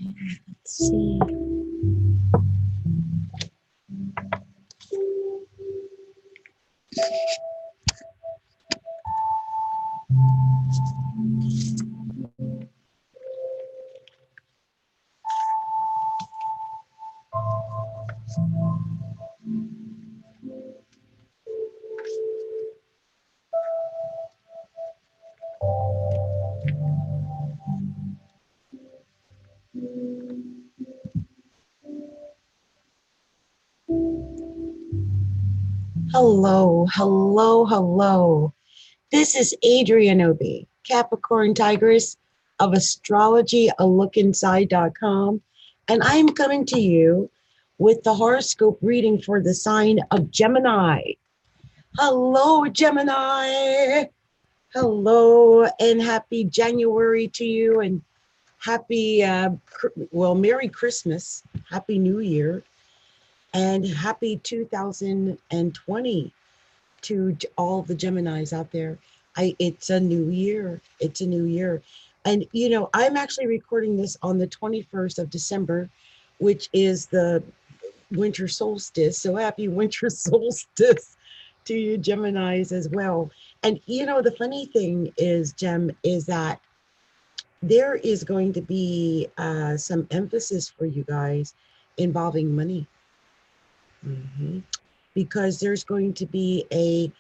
Let's see. Hello, hello, hello. This is Adrienne Obi, Capricorntigress of Astrology, a lookinside.com, and I am coming to you with the horoscope reading for the sign of Gemini. Hello, Gemini. Hello, and happy January to you, and happy, Merry Christmas, Happy New Year, and happy 2020 to all the Geminis out there. It's a new year. It's a new year. And, I'm actually recording this on the 21st of December, which is the winter solstice. So happy winter solstice to you Geminis as well. And, the funny thing is, Gem, is that there is going to be some emphasis for you guys involving money. Mm-hmm. Because there's going to be a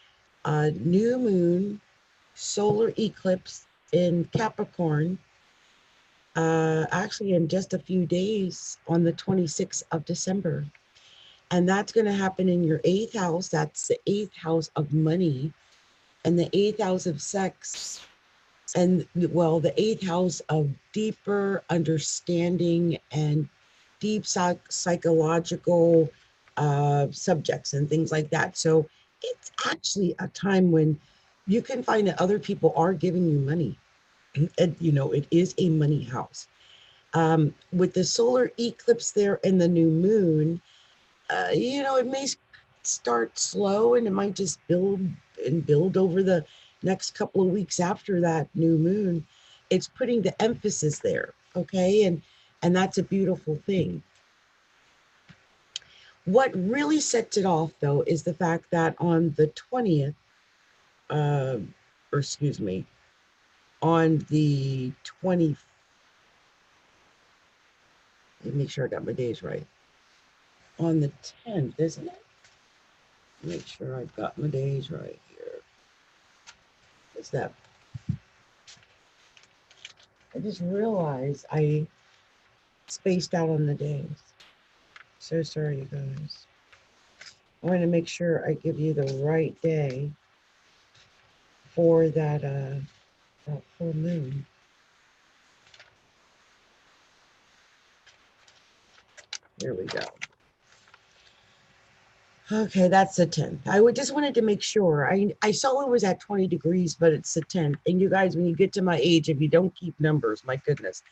new moon solar eclipse in Capricorn, actually in just a few days on the 26th of December. And that's going to happen in your eighth house. That's the eighth house of money and the eighth house of sex. And the eighth house of deeper understanding and deep psychological subjects and things like that. So it's actually a time when you can find that other people are giving you money. And, it is a money house. With the solar eclipse there and the new moon, it may start slow and it might just build and build over the next couple of weeks after that new moon. It's putting the emphasis there, okay? And that's a beautiful thing. What really sets it off, though, is the fact that on the 20th, on the 20th, let me make sure I got my days right. On the 10th, isn't it? Make sure I've got my days right here. Is that? I just realized I spaced out on the days. So sorry, you guys. I want to make sure I give you the right day for that full moon. Here we go. Okay, that's the 10th. Just wanted to make sure. I saw it was at 20 degrees, but it's the 10th. And you guys, when you get to my age, if you don't keep numbers, my goodness.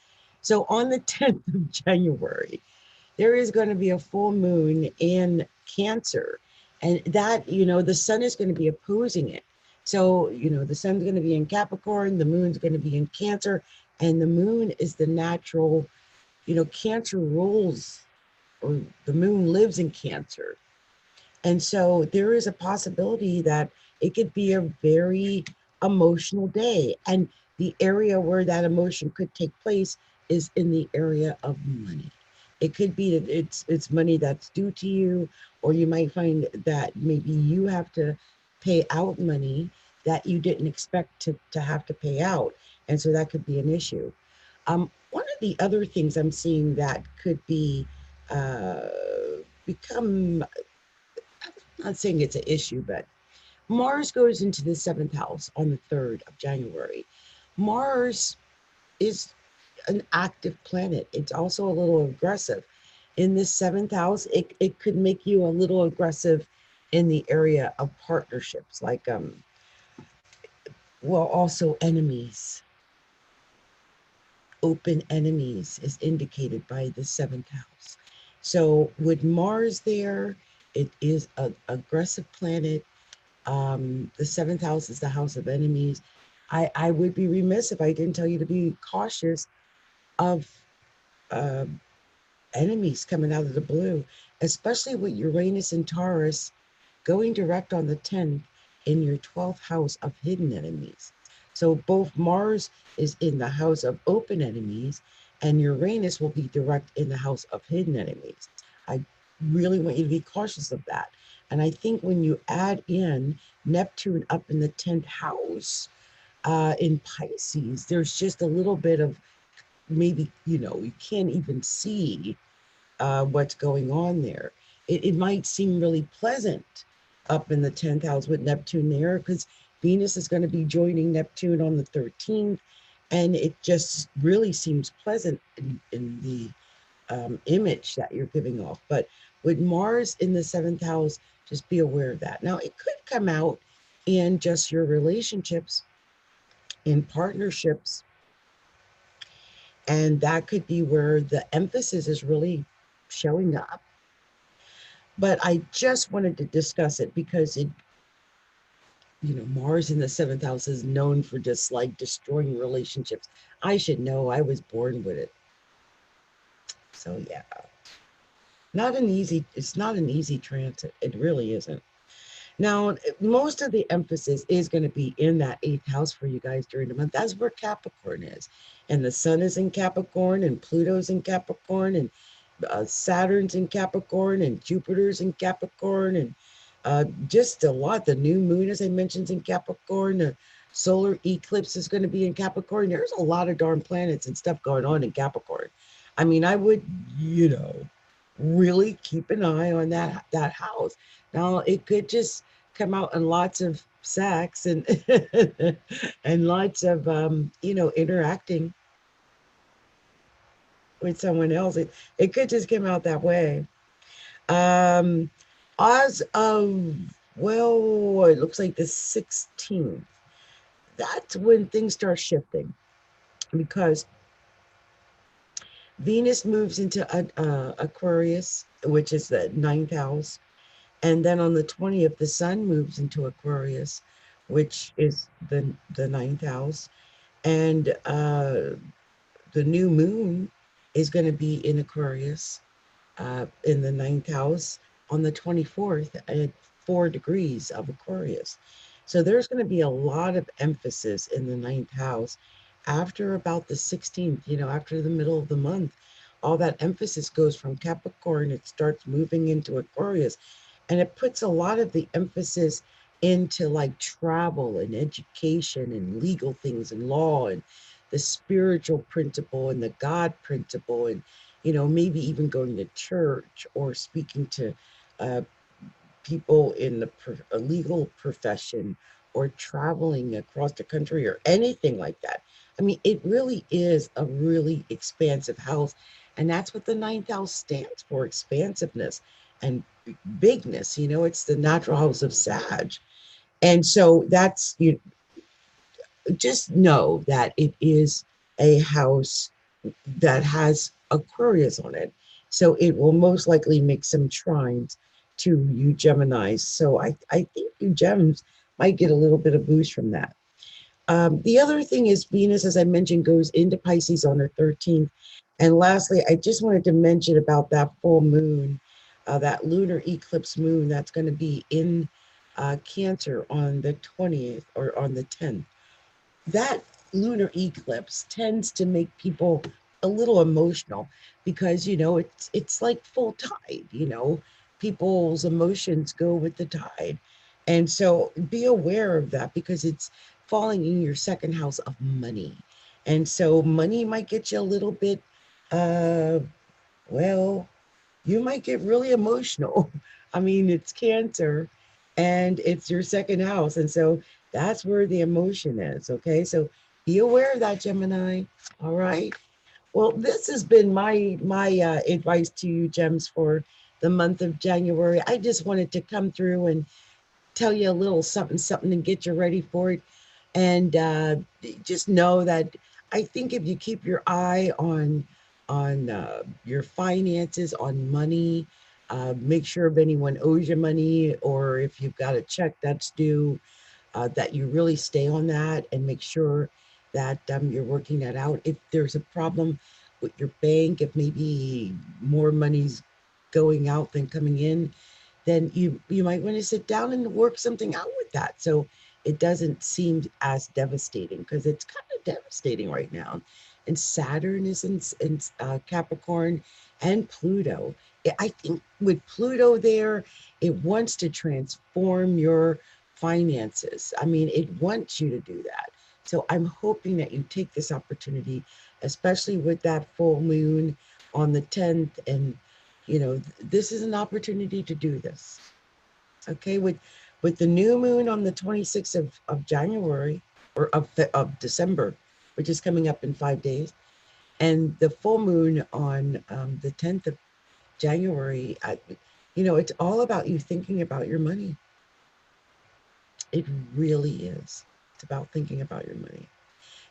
So on the 10th of January, there is going to be a full moon in Cancer. And that, the sun is going to be opposing it. So, the sun's going to be in Capricorn, the moon's going to be in Cancer, and the moon is the natural, Cancer rules, or the moon lives in Cancer. And so there is a possibility that it could be a very emotional day. And the area where that emotion could take place is in the area of money. It could be that it's money that's due to you, or you might find that maybe you have to pay out money that you didn't expect to have to pay out. And so that could be an issue. One of the other things I'm seeing that could be become, I'm not saying it's an issue, but Mars goes into the seventh house on the 3rd of January. Mars is an active planet. It's also a little aggressive. In this seventh house, it could make you a little aggressive in the area of partnerships, like, also enemies. Open enemies is indicated by the seventh house. So with Mars there, it is an aggressive planet. The seventh house is the house of enemies. I would be remiss if I didn't tell you to be cautious of enemies coming out of the blue, especially with Uranus and Taurus going direct on the 10th in your 12th house of hidden enemies. So both Mars is in the house of open enemies and Uranus will be direct in the house of hidden enemies. I really want you to be cautious of that. And I think when you add in Neptune up in the 10th house in Pisces, there's just a little bit of maybe, you can't even see what's going on there. It might seem really pleasant up in the 10th house with Neptune there because Venus is going to be joining Neptune on the 13th. And it just really seems pleasant in the image that you're giving off. But with Mars in the 7th house, just be aware of that. Now, it could come out in just your relationships, in partnerships, and that could be where the emphasis is really showing up. But I just wanted to discuss it because Mars in the 7th house is known for just like destroying relationships. I should know, I was born with it. So yeah, it's not an easy transit. It really isn't. Now, most of the emphasis is going to be in that 8th house for you guys during the month. That's where Capricorn is. And the sun is in Capricorn, and Pluto's in Capricorn, and Saturn's in Capricorn, and Jupiter's in Capricorn, and just a lot. The new moon, as I mentioned, is in Capricorn. The solar eclipse is going to be in Capricorn. There's a lot of darn planets and stuff going on in Capricorn. I mean, I would, really keep an eye on that house. Now, it could just come out in lots of sex and and lots of interacting with someone else. It could just come out that way. Um, as of, well, it looks like the 16th. That's when things start shifting because Venus moves into Aquarius, which is the 9th house. And then on the 20th, the sun moves into Aquarius, which is the 9th house. And the new moon is going to be in Aquarius in the 9th house on the 24th at 4 degrees of Aquarius. So there's going to be a lot of emphasis in the 9th house after about the 16th, after the middle of the month. All that emphasis goes from Capricorn, it starts moving into Aquarius, and it puts a lot of the emphasis into like travel and education and legal things and law and the spiritual principle and the God principle and maybe even going to church or speaking to uh, people in the legal profession or traveling across the country or anything like that. I mean, it really is a really expansive house. And that's what the 9th house stands for, expansiveness and bigness. It's the natural house of Sag. And so that's, just know that it is a house that has Aquarius on it. So it will most likely make some trines to you Geminis. So I think you Gems might get a little bit of boost from that. The other thing is Venus, as I mentioned, goes into Pisces on the 13th. And lastly, I just wanted to mention about that full moon, that lunar eclipse moon that's going to be in Cancer on the 20th or on the 10th. That lunar eclipse tends to make people a little emotional because it's like full tide. People's emotions go with the tide, and so be aware of that because it's falling in your second house of money, and so money might get you a little bit uh well, you might get really emotional. I mean, it's Cancer and it's your second house. And so that's where the emotion is. Okay. So be aware of that, Gemini. All right. Well, this has been my advice to you, Gems, for the month of January. I just wanted to come through and tell you a little something, something and get you ready for it. And just know that I think if you keep your eye on your finances, on money, make sure if anyone owes you money or if you've got a check that's due, that you really stay on that and make sure that you're working that out. If there's a problem, with your bank, if maybe more money's going out than coming in, then you might want to sit down and work something out with that, so it doesn't seem as devastating, because it's kind of devastating right now. And Saturn is in Capricorn, and Pluto. I think with Pluto there, it wants to transform your finances. I mean, it wants you to do that. So I'm hoping that you take this opportunity, especially with that full moon on the 10th. And, this is an opportunity to do this. Okay, with the new moon on the 26th of January, or of December, which is coming up in 5 days, and the full moon on the 10th of January, it's all about you thinking about your money. It really is. It's about thinking about your money.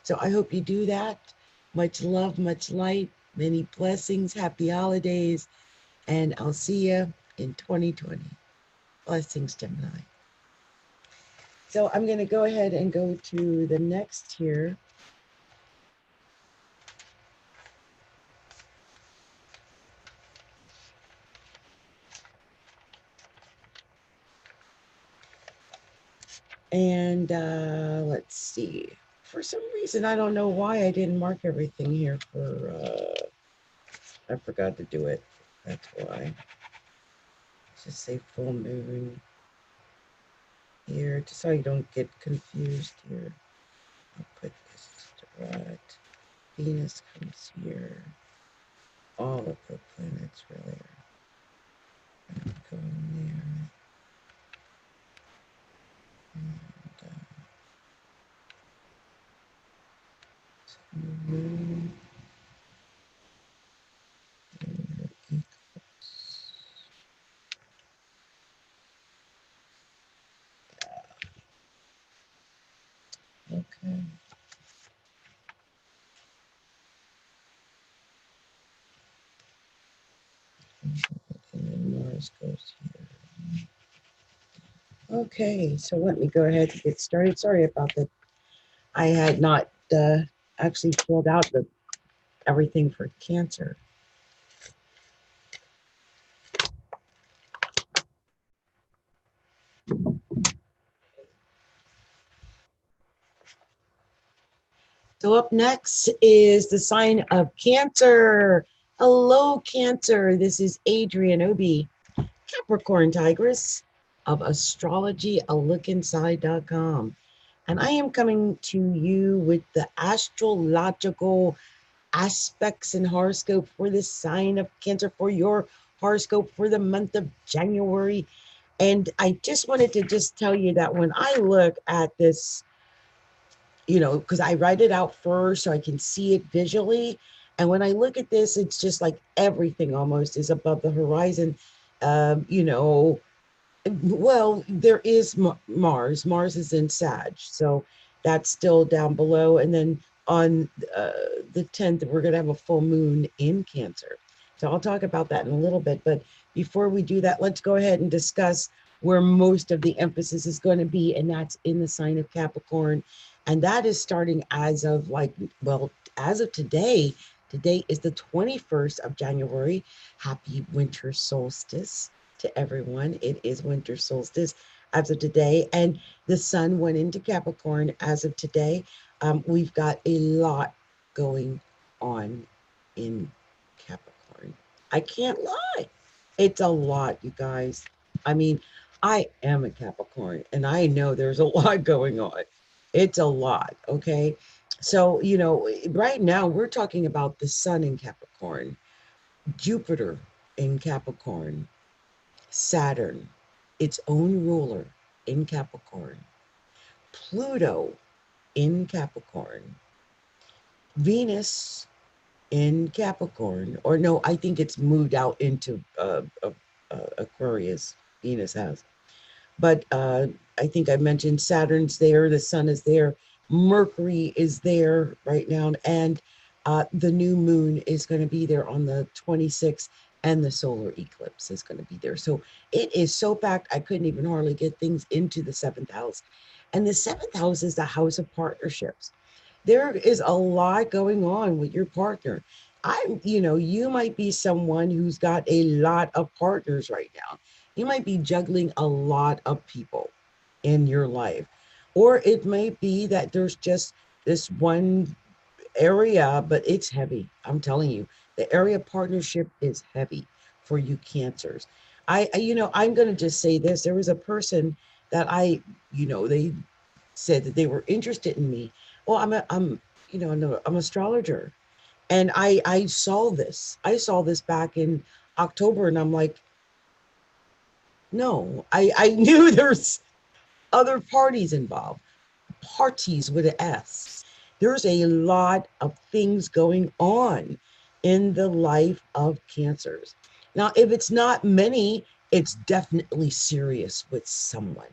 So I hope you do that. Much love, much light, many blessings, happy holidays, and I'll see you in 2020. Blessings, Gemini. So I'm going to go ahead and go to the next here. And let's see. For some reason, I don't know why I didn't mark everything here for, I forgot to do it. That's why. Just say full moon here, just so you don't get confused here. I'll put this direct. Venus comes here. All of the planets really are going there. And, moon. Okay. And then Mars goes here. Okay, so let me go ahead and get started. Sorry about that. I had not actually filled out everything for Cancer. So up next is the sign of Cancer. Hello, Cancer. This is Adrienne Obi, Capricorntigress of Astrology, alookinside.com. And I am coming to you with the astrological aspects and horoscope for the sign of Cancer, for your horoscope for the month of January. And I just wanted to just tell you that when I look at this, because I write it out first so I can see it visually. And when I look at this, it's just like everything almost is above the horizon. Well, there is Mars. Mars is in Sag, so that's still down below. And then on the 10th, we're going to have a full moon in Cancer. So I'll talk about that in a little bit. But before we do that, let's go ahead and discuss where most of the emphasis is going to be, and that's in the sign of Capricorn. And that is starting as of as of today. Today is the 21st of January. Happy winter solstice to everyone. It is winter solstice as of today, and the sun went into Capricorn as of today. We've got a lot going on in Capricorn. I can't lie. It's a lot, you guys. I mean, I am a Capricorn, and I know there's a lot going on. It's a lot, okay? So, right now we're talking about the sun in Capricorn, Jupiter in Capricorn, Saturn, its own ruler in Capricorn, Pluto in Capricorn, Venus in Capricorn, or no, I think it's moved out into Aquarius, Venus has. But I think I mentioned Saturn's there, the sun is there, Mercury is there right now, and the new moon is going to be there on the 26th, and the solar eclipse is going to be there. So it is so packed, I couldn't even hardly get things into the 7th house. And the 7th house is the house of partnerships. There is a lot going on with your partner. you might be someone who's got a lot of partners right now. You might be juggling a lot of people in your life. Or it may be that there's just this one area, but it's heavy. I'm telling you, the area partnership is heavy for you cancers. I'm going to just say this. There was a person that they said that they were interested in me. Well, I'm an astrologer. And I saw this back in October, and I'm like, no, I knew there's other parties involved, parties with an S. There's a lot of things going on in the life of cancers. Now, if it's not many, it's definitely serious with someone.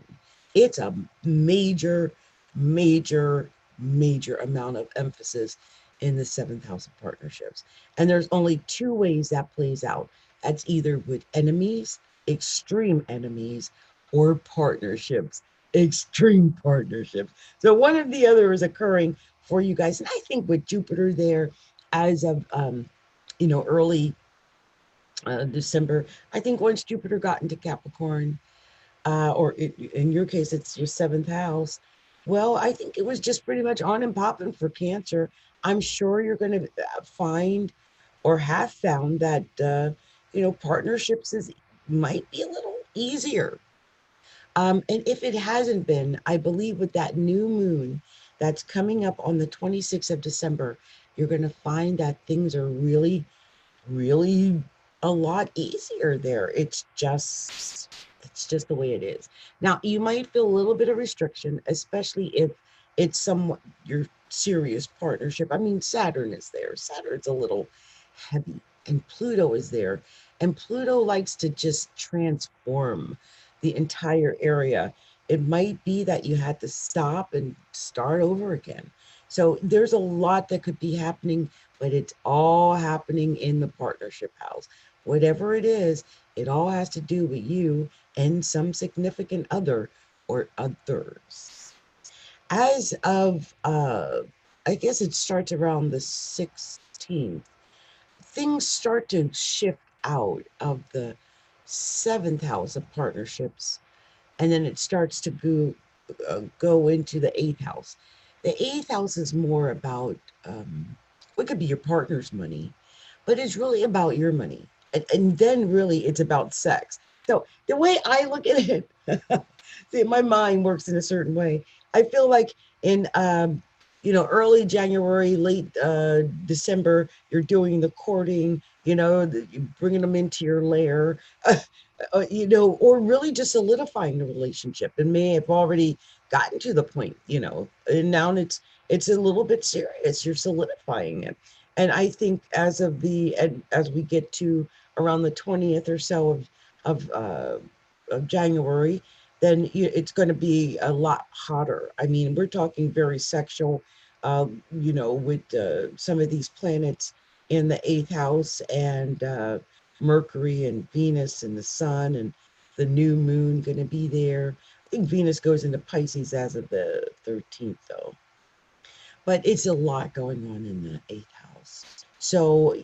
It's a major, major, major amount of emphasis in the seventh house of partnerships. And there's only two ways that plays out. That's either with enemies, extreme enemies, or partnerships, extreme partnerships. So one of the other is occurring for you guys. And I think with Jupiter there as of, early December, I think once Jupiter got into Capricorn, in your case, it's your seventh house. Well, I think it was just pretty much on and popping for Cancer. I'm sure you're going to find or have found that, partnerships might be a little easier. And if it hasn't been, I believe with that new moon that's coming up on the 26th of December, you're going to find that things are really, really a lot easier there. It's just the way it is. Now, you might feel a little bit of restriction, especially if it's somewhat your serious partnership. I mean, Saturn is there. Saturn's a little heavy, and Pluto is there. And Pluto likes to just transform the entire area. It might be that you had to stop and start over again. So there's a lot that could be happening, but it's all happening in the partnership house. Whatever it is, it all has to do with you and some significant other or others. As of, I guess it starts around the 16th, things start to shift out of the seventh house of partnerships, and then it starts to go into the eighth house. The eighth house is more about what could be your partner's money, but it's really about your money. And then really it's about sex. So the way I look at it, see, my mind works in a certain way. I feel like in early January, late December, you're doing the courting, you're bringing them into your lair, or really just solidifying the relationship, and may have already gotten to the point, and now it's a little bit serious. You're solidifying it. And I think as we get to around the 20th or so of January, then it's going to be a lot hotter. I mean, we're talking very sexual, with some of these planets in the eighth house, and Mercury and Venus and the sun and the new moon going to be there. I think Venus goes into Pisces as of the 13th, though. But it's a lot going on in the eighth house. So,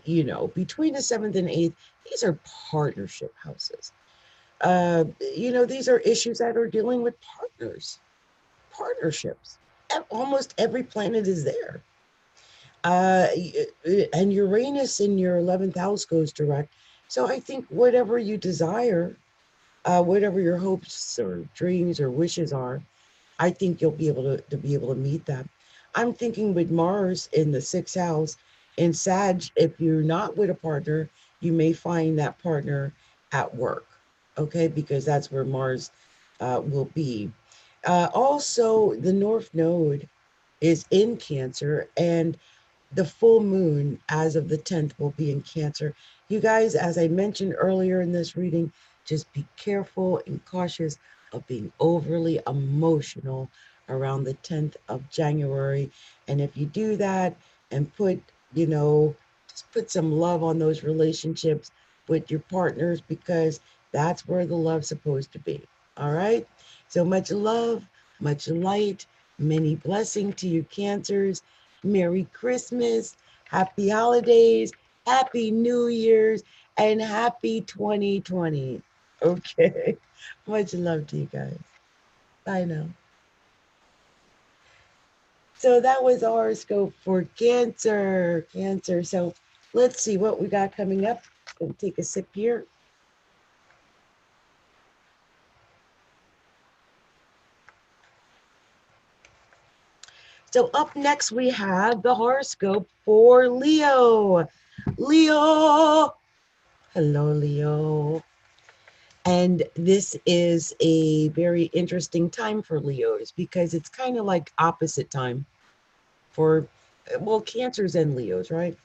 between the seventh and eighth, these are partnership houses. These are issues that are dealing with partnerships. Almost every planet is there. And Uranus in your 11th house goes direct. So I think whatever you desire, whatever your hopes or dreams or wishes are, I think you'll be able to meet that. I'm thinking with Mars in the sixth house in Sag, if you're not with a partner, you may find that partner at work, okay? Because that's where Mars will be. Also, the North Node is in Cancer, and the full moon as of the 10th will be in Cancer. You guys, as I mentioned earlier in this reading, just be careful and cautious of being overly emotional around the 10th of January. And if you do that and just put some love on those relationships with your partners, because that's where the love's supposed to be. All right? So much love, much light, many blessings to you, Cancers. Merry Christmas, happy holidays, Happy New Year's and happy 2020. Okay. Much love to you guys. Bye now. So that was our horoscope for Cancer. Cancer. So let's see what we got coming up. Gonna take a sip here. So up next we have the horoscope for Leo. Leo. Hello, Leo. And this is a very interesting time for Leos because it's kind of like opposite time for, well, Cancers and Leos, right?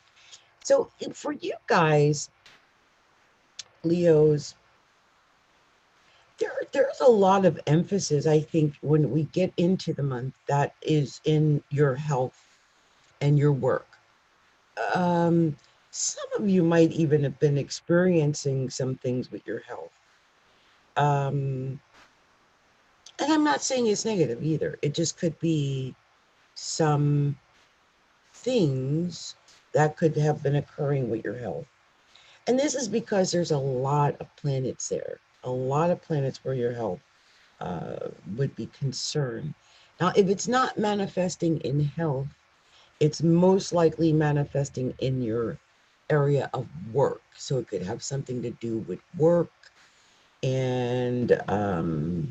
So for you guys, Leos, there's a lot of emphasis, I think, when we get into the month that is in your health and your work. Um, some of you might even have been experiencing some things with your health. Um, and I'm not saying it's negative either. It just could be some things that could have been occurring with your health. And this is because there's a lot of planets there, a lot of planets where your health would be concerned. Now, if it's not manifesting in health, it's most likely manifesting in your area of work. So it could have something to do with work and and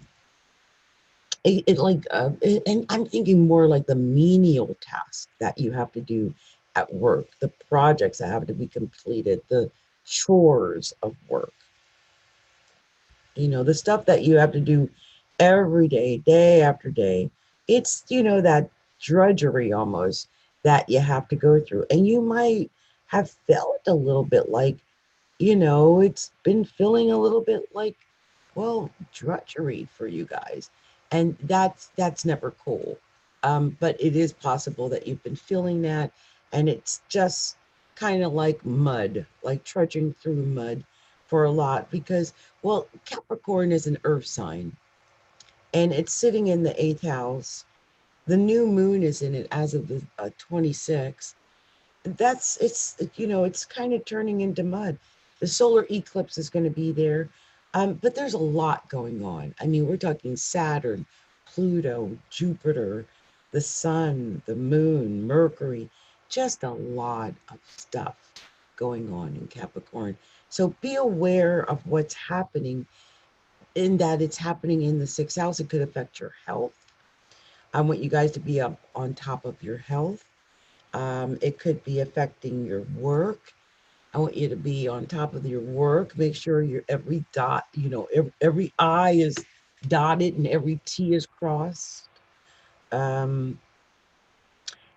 I'm thinking more like the menial tasks that you have to do at work, the projects that have to be completed, the chores of work, the stuff that you have to do every day, day after day. It's, that drudgery almost that you have to go through. And you might have felt a little bit like, it's been feeling a little bit like, well, drudgery for you guys. And that's never cool. But it is possible that you've been feeling that, and it's just kind of like mud, like trudging through mud for a lot because, well, Capricorn is an earth sign and it's sitting in the eighth house. The new moon is in it as of the 26th. It's kind of turning into mud. The solar eclipse is going to be there, but there's a lot going on. I mean, we're talking Saturn, Pluto, Jupiter, the sun, the moon, Mercury, just a lot of stuff going on in Capricorn. So be aware of what's happening, in that it's happening in the sixth house. It could affect your health. I want you guys to be up on top of your health. It could be affecting your work. I want you to be on top of your work. Make sure your every dot, every I is dotted and every T is crossed. Um,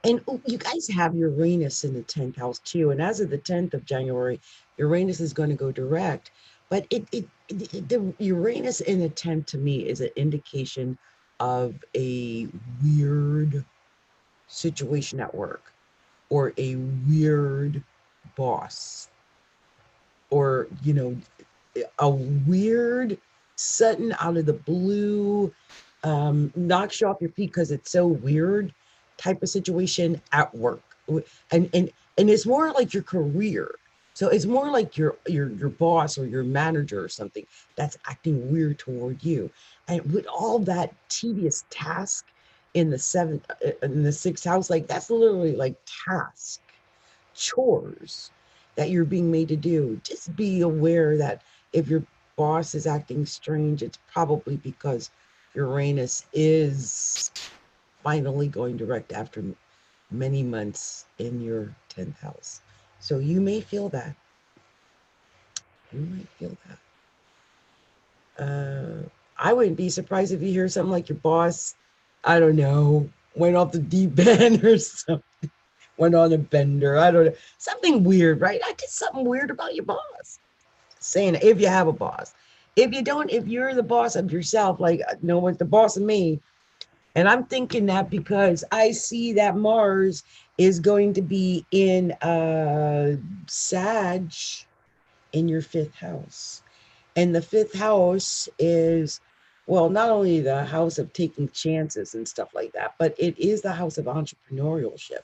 and you guys have Uranus in the 10th house too. And as of the 10th of January, Uranus is going to go direct. But the Uranus in the 10th to me is an indication of a weird situation at work, or a weird boss, or a weird sudden out of the blue knocks you off your feet because it's so weird type of situation at work. And it's more like your career. So it's more like your boss or your manager or something that's acting weird toward you. And with all that tedious task in the sixth house, like that's literally like task, chores that you're being made to do. Just be aware that if your boss is acting strange, it's probably because Uranus is finally going direct after many months in your 10th house. So you may feel that. You might feel that. I wouldn't be surprised if you hear something like your boss, I don't know, went off the deep end or something, went on a bender. I don't know. Something weird, right? I did something weird about your boss. Saying, if you have a boss. If you don't, if you're the boss of yourself, like, no one's the boss of me. And I'm thinking that because I see that Mars is going to be in Sag in your fifth house. And the fifth house is, well, not only the house of taking chances and stuff like that, but it is the house of entrepreneurship.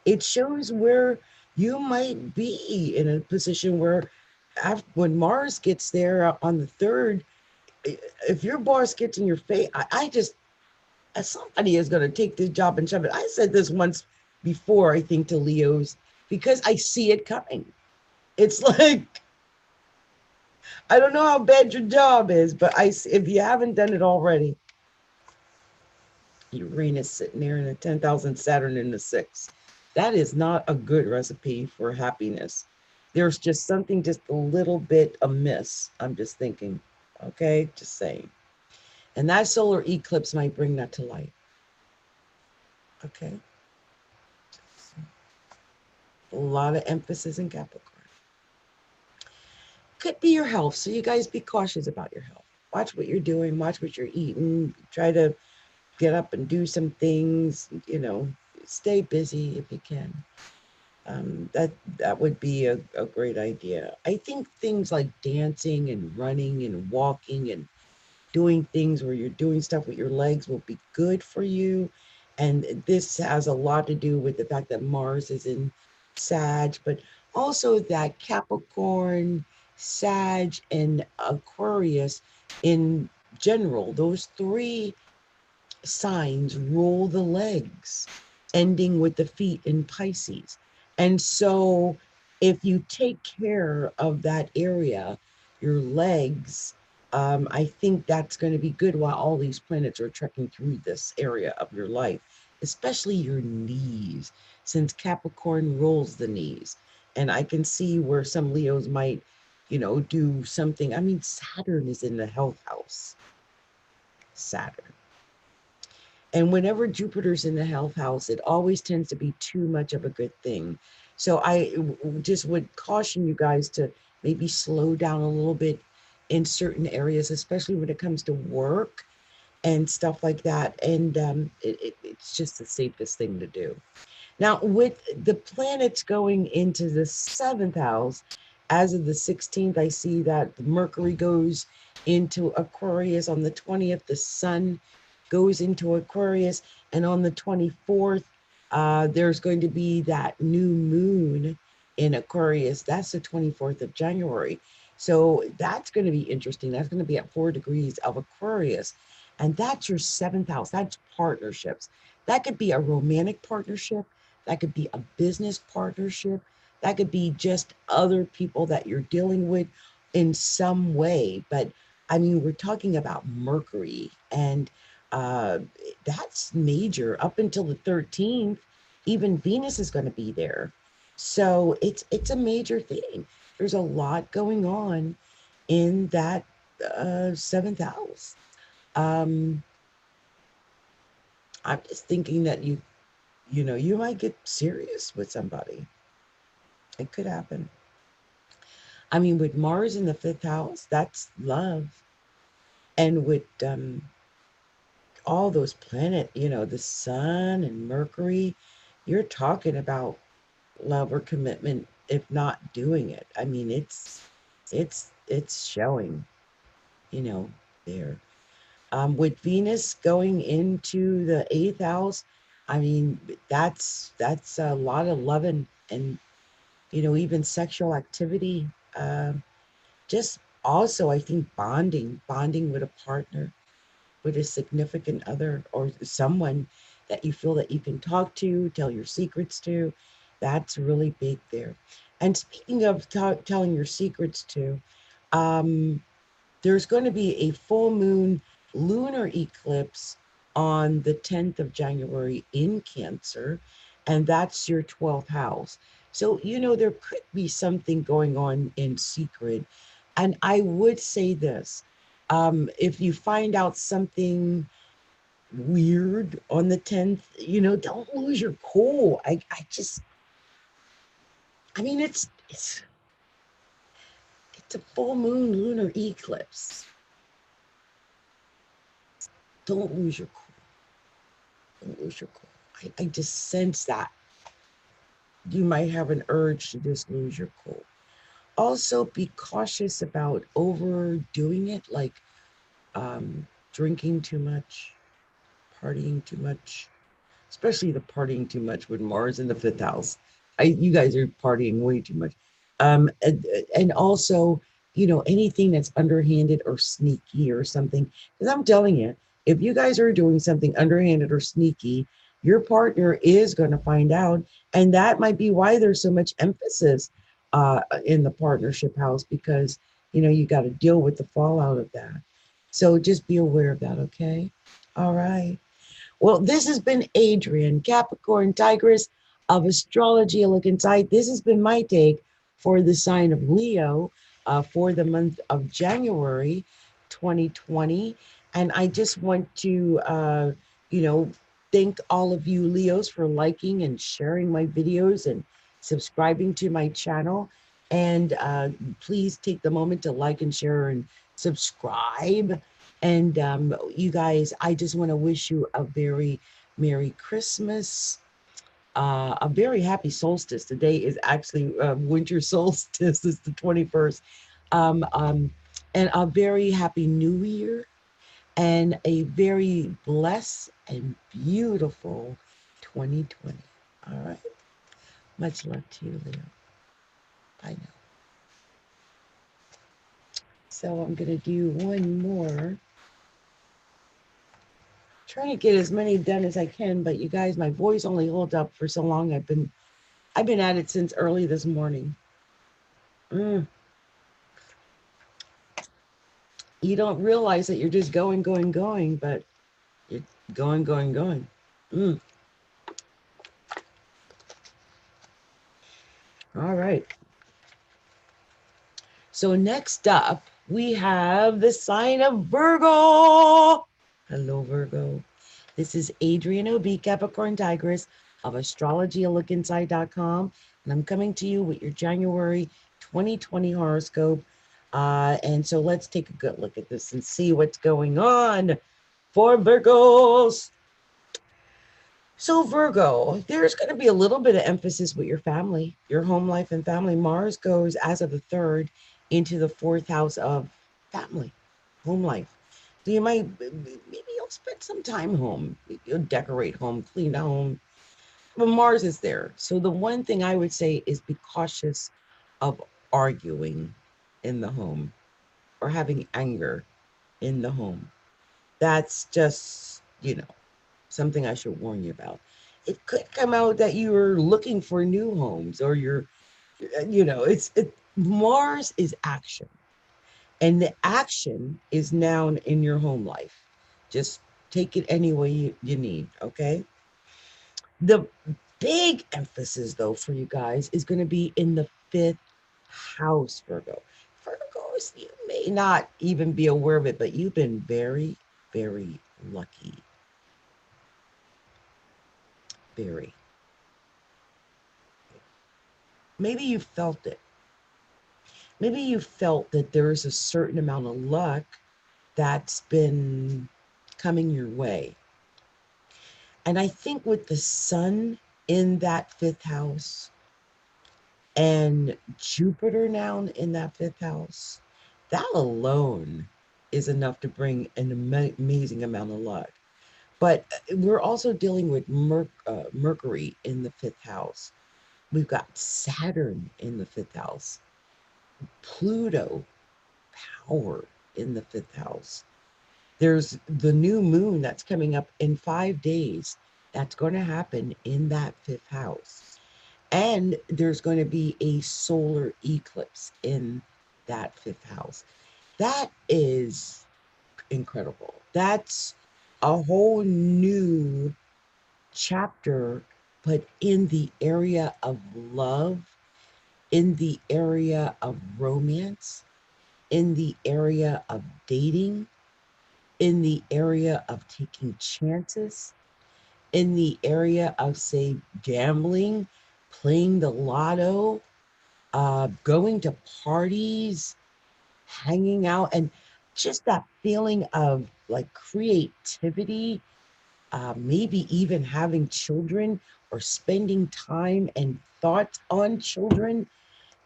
It shows where You might be in a position where when Mars gets there on the third, if your boss gets in your face, I just, somebody is going to take this job and shove it. I said this once before, I think, to Leos, because I see it coming. It's like, I don't know how bad your job is, but if you haven't done it already, Uranus sitting there in a 10,000, Saturn in the six. That is not a good recipe for happiness. There's just something just a little bit amiss. I'm just thinking, okay, just saying. And that solar eclipse might bring that to light. Okay. A lot of emphasis in Capricorn. Could be your health. So you guys be cautious about your health. Watch what you're doing, watch what you're eating, try to get up and do some things, stay busy if you can. That would be a great idea. I think things like dancing and running and walking and doing things where you're doing stuff with your legs will be good for you. And this has a lot to do with the fact that Mars is in Sag, but also that Capricorn, Sag, and Aquarius in general, those three signs roll the legs, ending with the feet in Pisces. And so if you take care of that area, your legs, I think that's going to be good while all these planets are trekking through this area of your life, especially your knees, since Capricorn rolls the knees. And I can see where some Leos might, do something. I mean, Saturn is in the health house. Saturn. And whenever Jupiter's in the health house, it always tends to be too much of a good thing. So I just would caution you guys to maybe slow down a little bit in certain areas, especially when it comes to work and stuff like that. And it's just the safest thing to do. Now, with the planets going into the seventh house, as of the 16th, I see that Mercury goes into Aquarius. On the 20th, the Sun goes into Aquarius. And on the 24th, there's going to be that new moon in Aquarius. That's the 24th of January. So that's going to be interesting. That's going to be at 4 degrees of Aquarius. And that's your seventh house. That's partnerships. That could be a romantic partnership. That could be a business partnership. That could be just other people that you're dealing with in some way. But I mean, we're talking about Mercury, and uh, that's major. Up until the 13th, even Venus is going to be there. So it's a major thing. There's a lot going on in that seventh house. Um, I'm just thinking that you might get serious with somebody. It could happen. I mean, with Mars in the fifth house, that's love. And with all those planets, the sun and Mercury, you're talking about love or commitment, if not doing it. I mean, it's showing, you know, there. With Venus going into the eighth house, I mean, that's a lot of love and even sexual activity. Just also, I think bonding with a partner, with a significant other, or someone that you feel that you can talk to, tell your secrets to. That's really big there. And speaking of telling your secrets to, um, there's going to be a full moon lunar eclipse on the 10th of January in Cancer, and that's your 12th house. So, there could be something going on in secret. And I would say this, if you find out something weird on the 10th, don't lose your cool. I mean, it's a full moon lunar eclipse. Don't lose your cool. Don't lose your cool. I just sense that you might have an urge to just lose your cool. Also, be cautious about overdoing it, like drinking too much, partying too much, especially the partying too much with Mars in the fifth house. You guys are partying way too much. And also, anything that's underhanded or sneaky or something. Because I'm telling you, if you guys are doing something underhanded or sneaky, your partner is going to find out. And that might be why there's so much emphasis in the partnership house, because, you got to deal with the fallout of that. So just be aware of that, okay? All right. Well, this has been Adrienne, Capricorntigress of Astrology, a look inside. This has been my take for the sign of Leo for the month of January 2020. And I just want to, you know, thank all of you Leos for liking and sharing my videos and subscribing to my channel. And please take the moment to like and share and subscribe. And you guys, I just want to wish you a very Merry Christmas, a very happy solstice. Today is actually winter solstice, it's the 21st. Um, um, and a very happy new year and a very blessed and beautiful 2020. All right. Much love to you, Leo. Bye now. So I'm going to do one more. Trying to get as many done as I can, but you guys, my voice only holds up for so long. I've been at it since early this morning. You don't realize that you're just going, going, going, but you're going, going, going. All right. So next up, we have the sign of Virgo. Hello, Virgo. This is Adrienne O.B., Capricorntigress of astrologyalookinside.com. And I'm coming to you with your January 2020 horoscope. And so let's take a good look at this and see what's going on for Virgos. So Virgo, there's going to be a little bit of emphasis with your family, your home life and family. Mars goes as of the 3rd into the 4th house of family, home life. So you might, maybe you'll spend some time home. You'll decorate home, clean the home. But Mars is there. So the one thing I would say is be cautious of arguing in the home or having anger in the home. That's just, something I should warn you about. It could come out that you're looking for new homes or Mars is action. And the action is now in your home life. Just take it any way you need, okay? The big emphasis, though, for you guys is going to be in the 5th house, Virgo. Virgos, you may not even be aware of it, but you've been very, very lucky. Very. Maybe you felt it. Maybe you felt that there is a certain amount of luck that's been coming your way. And I think with the sun in that 5th house and Jupiter now in that 5th house, that alone is enough to bring an amazing amount of luck. But we're also dealing with Mercury in the 5th house. We've got Saturn in the 5th house, Pluto, power in the 5th house. There's the new moon that's coming up in 5 days. That's going to happen in that 5th house. And there's going to be a solar eclipse in that 5th house. That is incredible. That's a whole new chapter, but in the area of love, in the area of romance, in the area of dating, in the area of taking chances, in the area of, say, gambling, playing the lotto, going to parties, hanging out, and just that feeling of like creativity, maybe even having children or spending time and thoughts on children.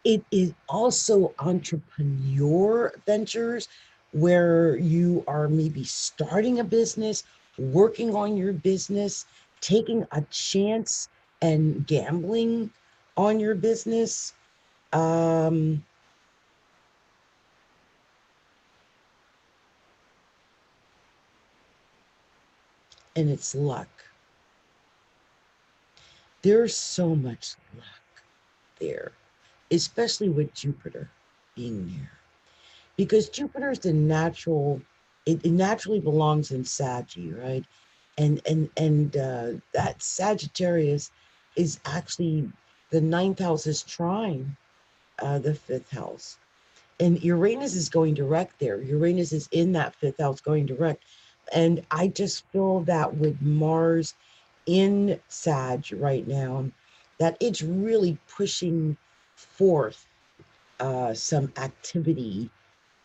It is also entrepreneur ventures where you are maybe starting a business, working on your business, taking a chance and gambling. on your business. And it's luck. There's so much luck there, especially with Jupiter being there. Because Jupiter's the natural, it naturally belongs in Saggy, right? And that Sagittarius is actually the ninth house is trine the fifth house. And Uranus is going direct there. Uranus is in that fifth house going direct. And I just feel that with Mars in Sag right now, that it's really pushing forth some activity,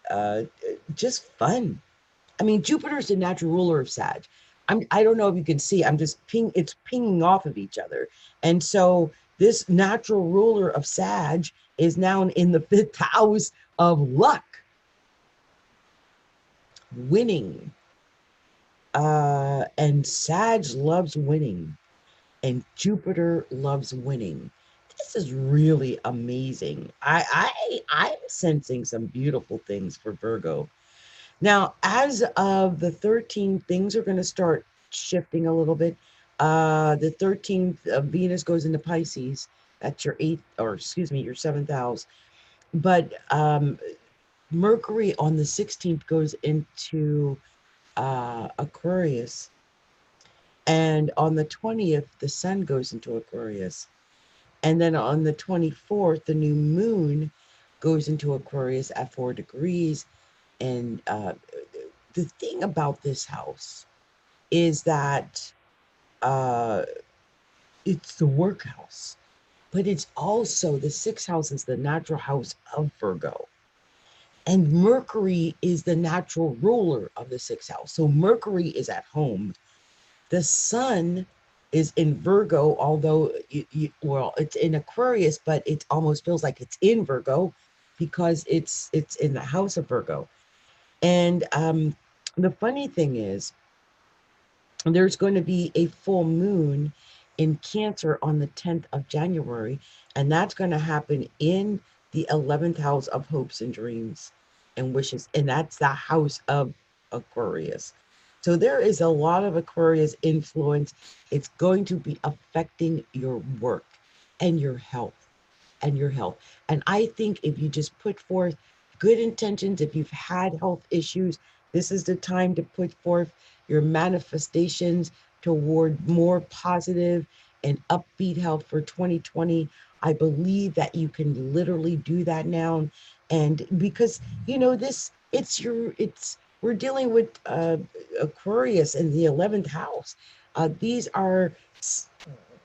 uh, just fun. I mean, Jupiter's the natural ruler of Sag. I don't know if you can see, it's pinging off of each other. And so this natural ruler of Sag is now in the fifth house of luck, winning. And Sag loves winning, and Jupiter loves winning. This is really amazing. I'm sensing some beautiful things for Virgo. Now, as of the 13th, things are going to start shifting a little bit. The 13th, Venus goes into Pisces. That's your eighth, or excuse me, your seventh house. But Mercury on the 16th goes into Aquarius. And on the 20th, the sun goes into Aquarius. And then on the 24th, the new moon goes into Aquarius at 4 degrees. And the thing about this house is that uh, it's the workhouse, but it's also the sixth house is the natural house of Virgo. And Mercury is the natural ruler of the sixth house. So Mercury is at home. The sun is in Virgo, although, well, it's in Aquarius, but it almost feels like it's in Virgo because it's in the house of Virgo. And the funny thing is, there's going to be a full moon in Cancer on the 10th of January, and that's going to happen in the 11th house of hopes and dreams and wishes, and that's the house of Aquarius. So there is a lot of Aquarius influence. It's going to be affecting your work and your health and your health. And I think if you just put forth good intentions, if you've had health issues, this is the time to put forth your manifestations toward more positive and upbeat health for 2020. I believe that you can literally do that now. And because, we're dealing with Aquarius in the 11th house. These are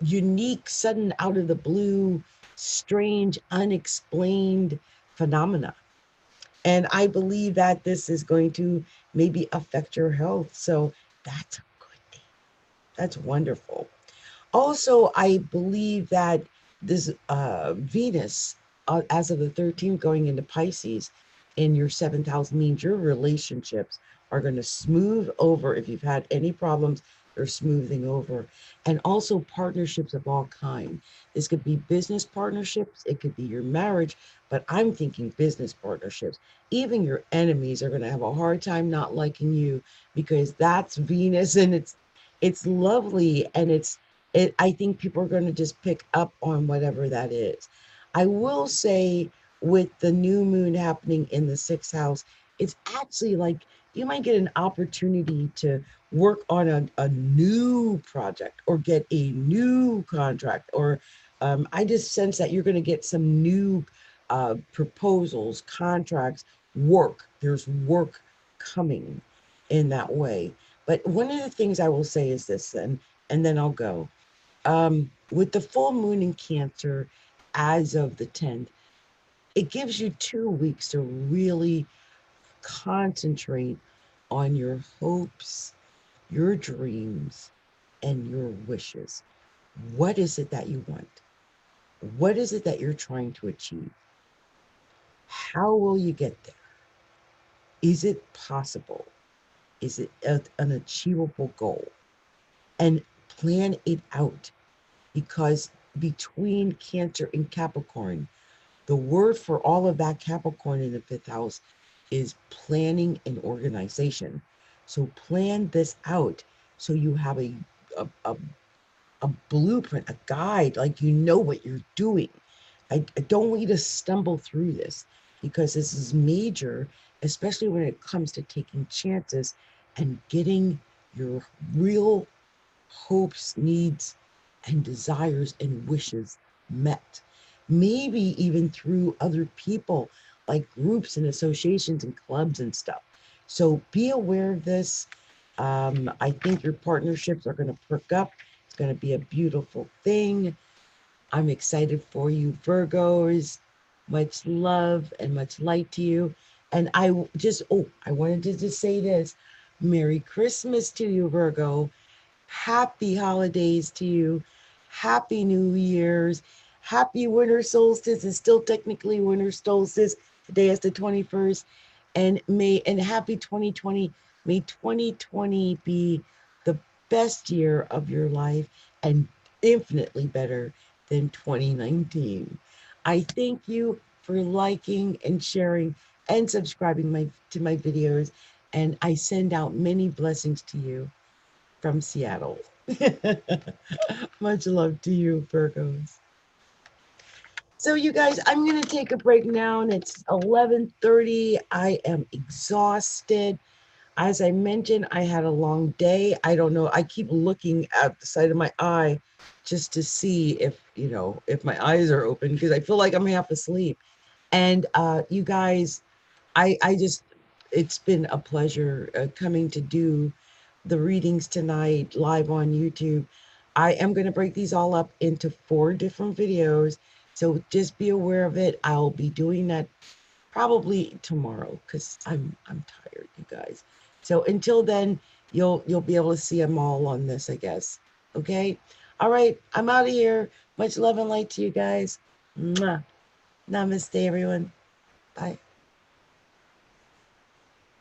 unique, sudden, out of the blue, strange, unexplained phenomena. And I believe that this is going to maybe affect your health. So that's a good thing. That's wonderful. Also, I believe that this Venus, as of the 13th, going into Pisces in your seventh house, means your relationships are going to smooth over. If you've had any problems, they're smoothing over. And also partnerships of all kind. This could be business partnerships, it could be your marriage, but I'm thinking business partnerships. Even your enemies are going to have a hard time not liking you because that's Venus, and it's lovely, and I think people are going to just pick up on whatever that is. I will say, with the new moon happening in the sixth house, it's actually like you might get an opportunity to work on a new project or get a new contract, or I just sense that you're going to get some new proposals, contracts, work. There's work coming in that way. But one of the things I will say is this, and then I'll go. With the full moon in Cancer as of the 10th, it gives you 2 weeks to really concentrate on your hopes, your dreams, and your wishes. What is it that you want? What is it that you're trying to achieve? How will you get there? Is it possible? Is it an achievable goal? And plan it out, because between Cancer and Capricorn. The word for all of that Capricorn in the fifth house is planning and organization. So plan this out so you have a, a, a blueprint, a guide, like you know what you're doing. I don't want you to stumble through this because this is major, especially when it comes to taking chances and getting your real hopes, needs, and desires and wishes met. Maybe even through other people, like groups and associations and clubs and stuff. So be aware of this. I think your partnerships are going to perk up. It's going to be a beautiful thing. I'm excited for you, Virgos. Much love and much light to you. And I wanted to just say this. Merry Christmas to you, Virgo. Happy holidays to you. Happy New Year's. Happy winter solstice. It's still technically winter solstice. Today is the 21st. And happy 2020. May 2020 be the best year of your life and infinitely better than 2019. I thank you for liking and sharing and subscribing to my videos. And I send out many blessings to you from Seattle. Much love to you, Virgos. So you guys, I'm going to take a break now and it's 11:30. I am exhausted. As I mentioned, I had a long day. I don't know. I keep looking at the side of my eye just to see if, if my eyes are open because I feel like I'm half asleep. And you guys, I just, it's been a pleasure coming to do the readings tonight live on YouTube. I am going to break these all up into 4 different videos. So just be aware of it. I'll be doing that probably tomorrow because I'm tired, you guys. So until then, you'll be able to see them all on this, I guess. Okay. All right. I'm out of here. Much love and light to you guys. Mwah. Namaste, everyone. Bye.